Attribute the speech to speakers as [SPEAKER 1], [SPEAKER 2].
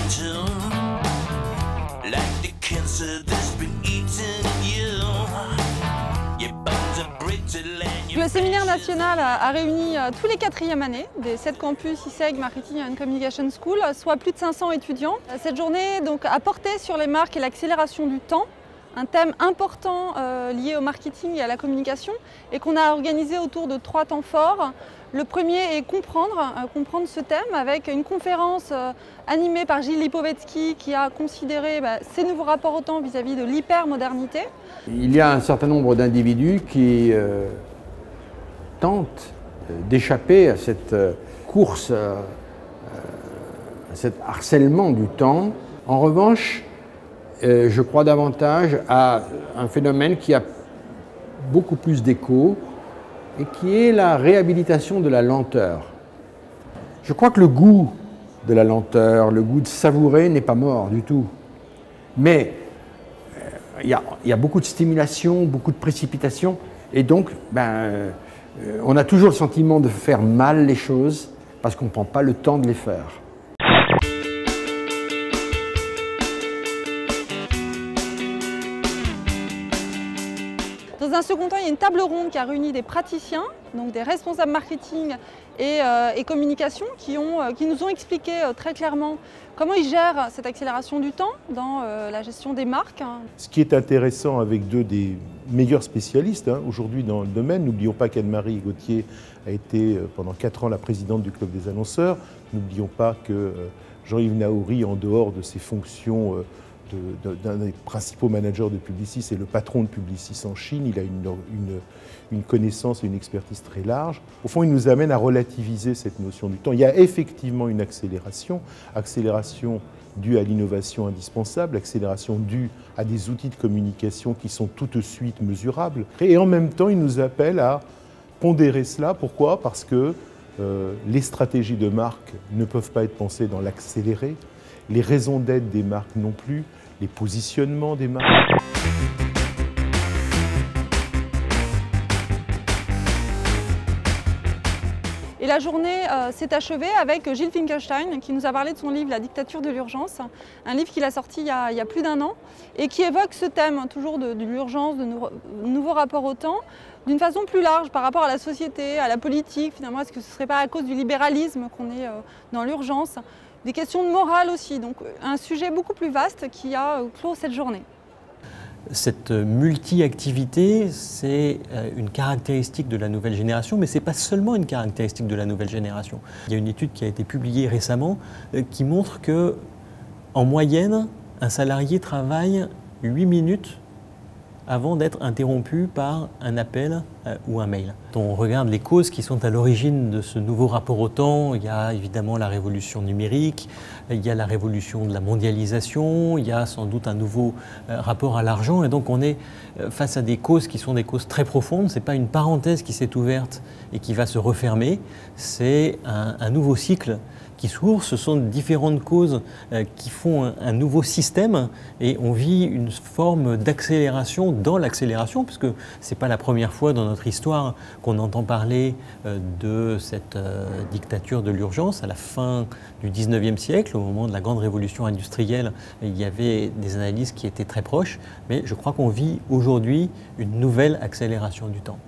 [SPEAKER 1] momentum, like the cancer that's been eating you. Your bones are brittle and your
[SPEAKER 2] Le séminaire national a réuni tous les 4e années des 7 campus ISEG Marketing and Communication School, soit plus de 500 étudiants. Cette journée donc, a porté sur les marques et l'accélération du temps, un thème important lié au marketing et à la communication, et qu'on a organisé autour de 3 temps forts. Le premier est comprendre ce thème avec une conférence animée par Gilles Lipovetsky qui a considéré ces nouveaux rapports au temps vis-à-vis de l'hypermodernité.
[SPEAKER 3] Il y a un certain nombre d'individus qui tentent d'échapper à cette course, à cet harcèlement du temps. En revanche, je crois davantage à un phénomène qui a beaucoup plus d'écho et qui est la réhabilitation de la lenteur. Je crois que le goût de la lenteur, le goût de savourer n'est pas mort du tout. Mais il y a beaucoup de stimulation, beaucoup de précipitation, et donc on a toujours le sentiment de faire mal les choses parce qu'on ne prend pas le temps de les faire.
[SPEAKER 2] Dans un second temps, il y a une table ronde qui a réuni des praticiens, donc des responsables marketing et communication, qui nous ont expliqué très clairement comment ils gèrent cette accélération du temps dans la gestion des marques.
[SPEAKER 4] Ce qui est intéressant avec deux des meilleurs spécialistes aujourd'hui dans le domaine, n'oublions pas qu'Anne-Marie Gauthier a été pendant 4 ans la présidente du Club des annonceurs, n'oublions pas que Jean-Yves Naouri, en dehors de ses fonctions d'un des principaux managers de Publicis, c'est le patron de Publicis en Chine. Il a une connaissance et une expertise très large. Au fond, il nous amène à relativiser cette notion du temps. Il y a effectivement une accélération due à l'innovation indispensable, accélération due à des outils de communication qui sont tout de suite mesurables. Et en même temps, il nous appelle à pondérer cela. Pourquoi? Parce que les stratégies de marque ne peuvent pas être pensées dans l'accéléré. Les raisons d'être des marques non plus, les positionnements des marques.
[SPEAKER 2] Et la journée s'est achevée avec Gilles Finkelstein qui nous a parlé de son livre La dictature de l'urgence, un livre qu'il a sorti il y a plus d'1 an et qui évoque ce thème toujours de l'urgence, de nouveaux rapports au temps, d'une façon plus large par rapport à la société, à la politique. Finalement, est-ce que ce ne serait pas à cause du libéralisme qu'on est dans l'urgence? Des questions de morale aussi, donc un sujet beaucoup plus vaste qui a clos cette journée.
[SPEAKER 5] Cette multi-activité, c'est une caractéristique de la nouvelle génération, mais ce n'est pas seulement une caractéristique de la nouvelle génération. Il y a une étude qui a été publiée récemment qui montre que, en moyenne, un salarié travaille 8 minutes avant d'être interrompu par un appel ou un mail. On regarde les causes qui sont à l'origine de ce nouveau rapport au temps. Il y a évidemment la révolution numérique, il y a la révolution de la mondialisation, il y a sans doute un nouveau rapport à l'argent. Et donc on est face à des causes qui sont des causes très profondes. Ce n'est pas une parenthèse qui s'est ouverte et qui va se refermer, c'est un nouveau cycle qui s'ouvre. Ce sont différentes causes qui font un nouveau système et on vit une forme d'accélération dans l'accélération, puisque ce n'est pas la première fois dans notre histoire qu'on entend parler de cette dictature de l'urgence. À la fin du 19e siècle, au moment de la grande révolution industrielle, il y avait des analyses qui étaient très proches, mais je crois qu'on vit aujourd'hui une nouvelle accélération du temps.